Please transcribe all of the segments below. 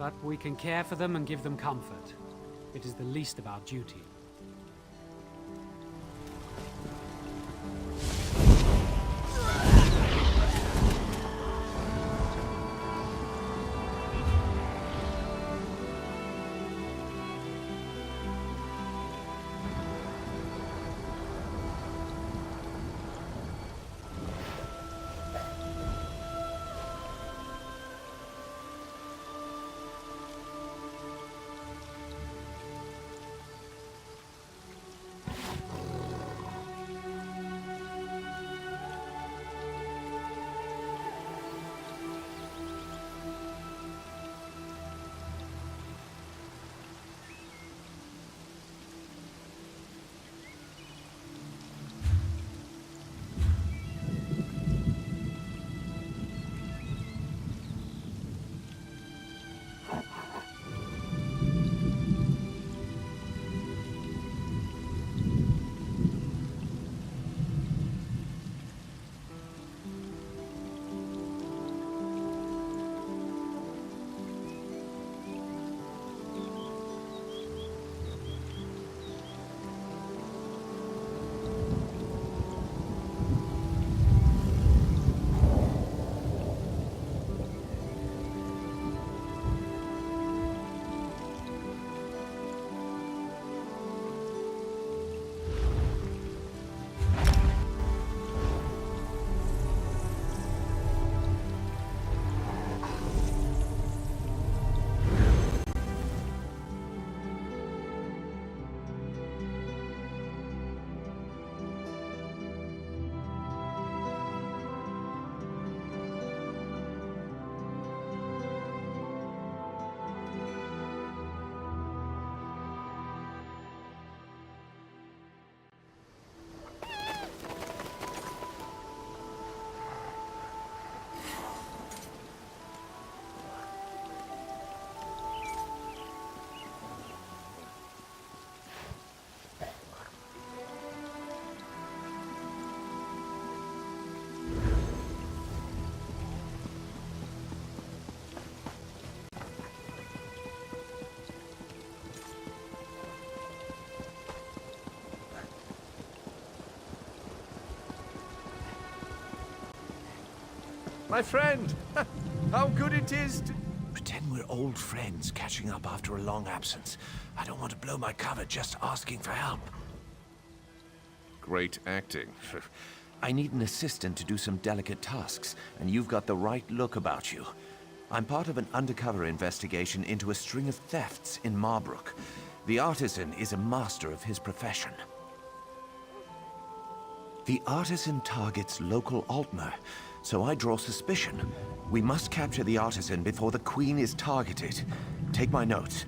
But we can care for them and give them comfort. It is the least of our duty. My friend! How good it is to... Pretend we're old friends catching up after a long absence. I don't want to blow my cover just asking for help. Great acting. I need an assistant to do some delicate tasks, and you've got the right look about you. I'm part of an undercover investigation into a string of thefts in Marbrook. The artisan is a master of his profession. The artisan targets local Altmer, so I draw suspicion. We must capture the artisan before the Queen is targeted. Take my notes.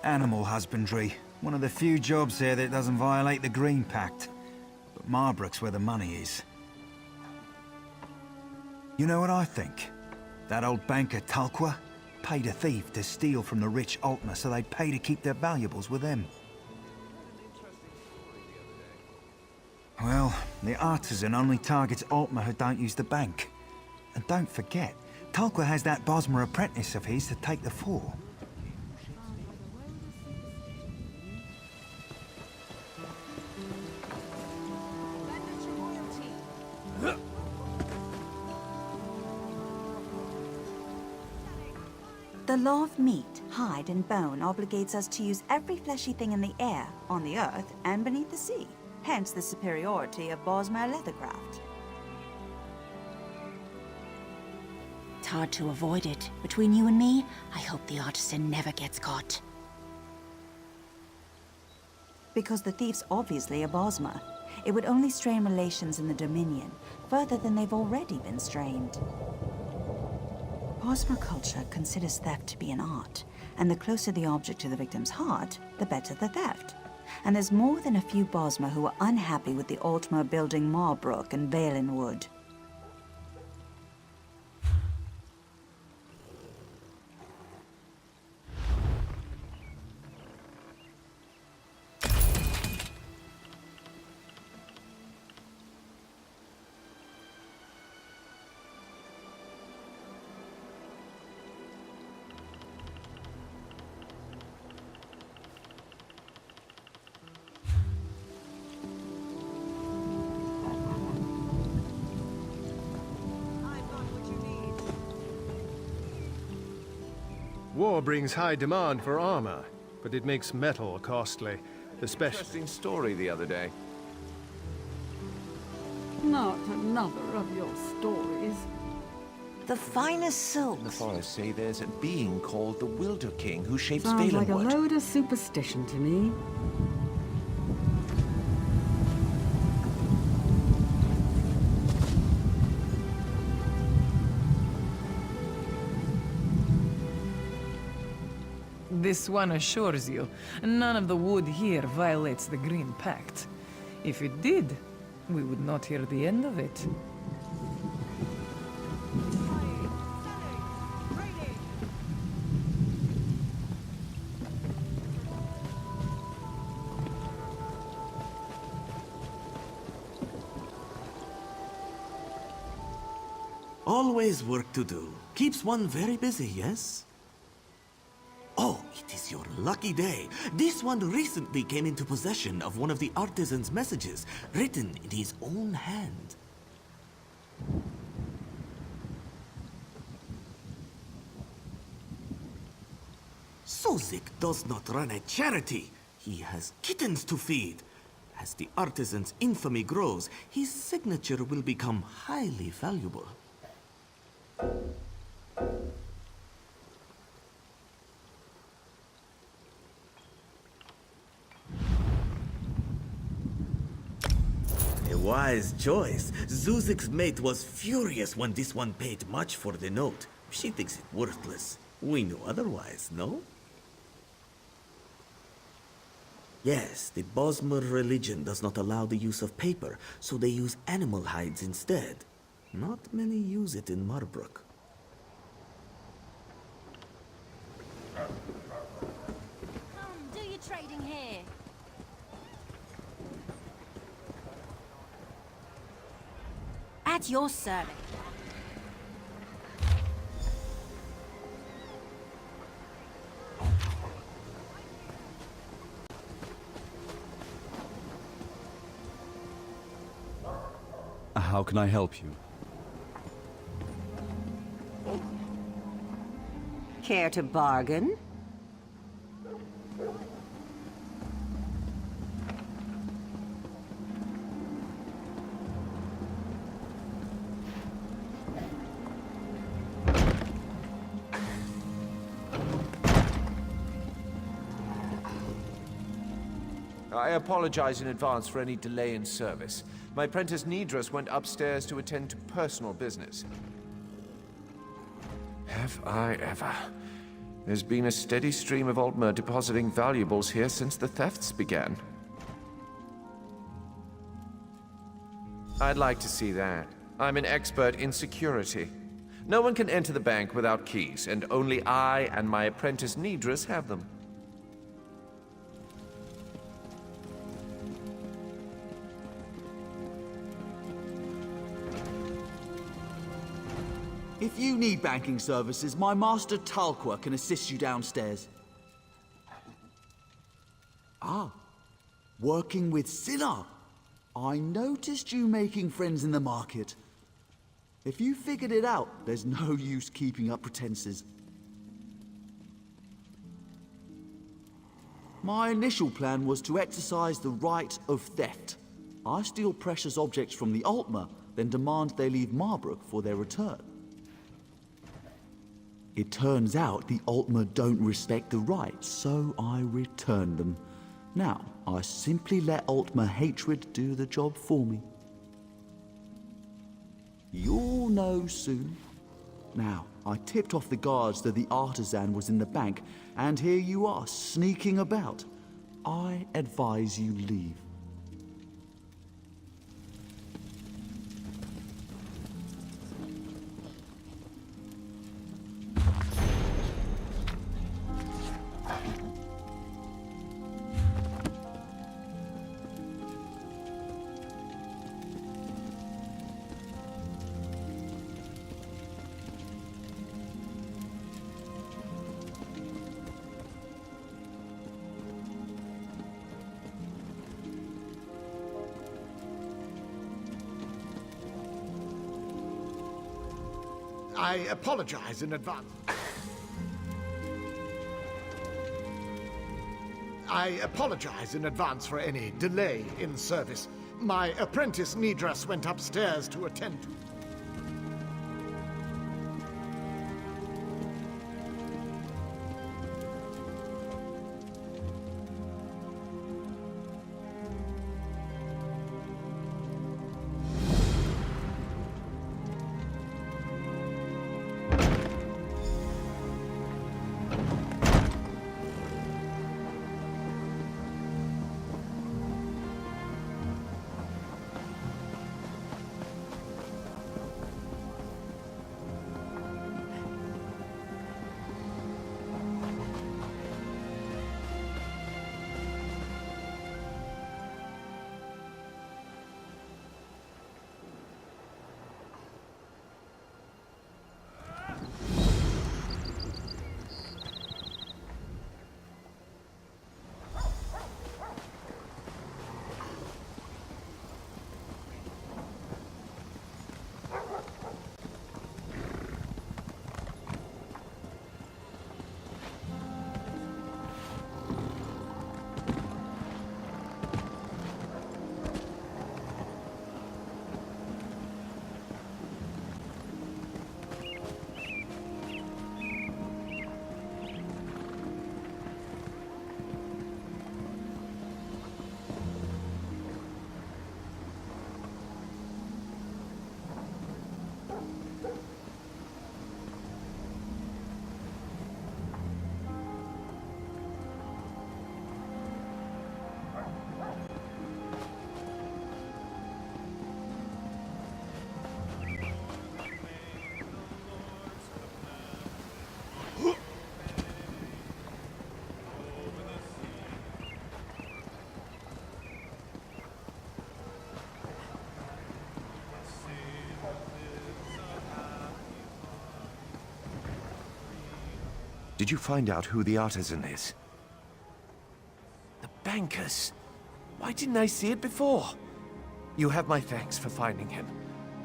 Animal husbandry. One of the few jobs here that doesn't violate the Green Pact. But Marbrook's where the money is. You know what I think? That old banker Talqua paid a thief to steal from the rich Altmer so they'd pay to keep their valuables with him. Well, the artisan only targets Altmer who don't use the bank. And don't forget, Talqua has that Bosmer apprentice of his to take the fall. The law of meat, hide, and bone obligates us to use every fleshy thing in the air, on the earth, and beneath the sea. Hence the superiority of Bosmer leathercraft. It's hard to avoid it. Between you and me, I hope the artisan never gets caught. Because the thief's obviously a Bosmer. It would only strain relations in the Dominion, further than they've already been strained. Bosmer culture considers theft to be an art, and the closer the object to the victim's heart, the better the theft. And there's more than a few Bosmer who are unhappy with the Altmer building Marbrook and Valenwood. War brings high demand for armor, but it makes metal costly, especially... Interesting story the other day. Not another of your stories. The finest In the silks. forest say there's a being called the Wilder King who shapes Sounds like a Valenwood. load of superstition to me. This one assures you, none of the wood here violates the Green Pact. If it did, we would not hear the end of it. Always work to do. Keeps one very busy, yes? Oh, it is your lucky day. This one recently came into possession of one of the artisan's messages, written in his own hand. Sozik does not run a charity. He has kittens to feed. As the artisan's infamy grows, his signature will become highly valuable. A wise choice. Zuzik's mate was furious when this one paid much for the note. She thinks it worthless. We knew otherwise, no? Yes, the Bosmer religion does not allow the use of paper, so they use animal hides instead. Not many use it in Marbrook. Do your trading here. At your service. How can I help you? Care to bargain? I apologize in advance for any delay in service. My apprentice Nidras went upstairs to attend to personal business. Have I ever? There's been a steady stream of Altmer depositing valuables here since the thefts began. I'd like to see that. I'm an expert in security. No one can enter the bank without keys, and only I and my apprentice Nidras have them. If you need banking services, my master Talqua can assist you downstairs. Ah, working with Sinner. I noticed you making friends in the market. If you figured it out, there's no use keeping up pretenses. My initial plan was to exercise the right of theft. I steal precious objects from the Altmer, then demand they leave Marbrook for their return. It turns out the Altmer don't respect the rights, so I return them. Now, I simply let Altmer hatred do the job for me. You'll know soon. Now, I tipped off the guards that the artisan was in the bank, and here you are, sneaking about. I advise you leave. I apologize in advance. I apologize in advance for any delay in service. My apprentice Nidras went upstairs to attend to. Did you find out who the artisan is? The bankers! Why didn't I see it before? You have my thanks for finding him.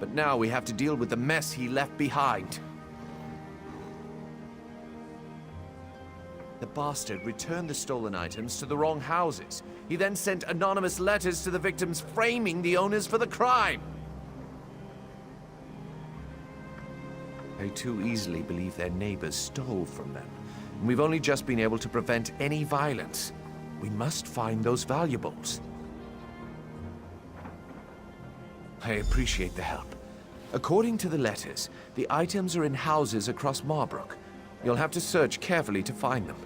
But now we have to deal with the mess he left behind. The bastard returned the stolen items to the wrong houses. He then sent anonymous letters to the victims framing the owners for the crime. They too easily believe their neighbors stole from them. And we've only just been able to prevent any violence. We must find those valuables. I appreciate the help. According to the letters, the items are in houses across Marbrook. You'll have to search carefully to find them.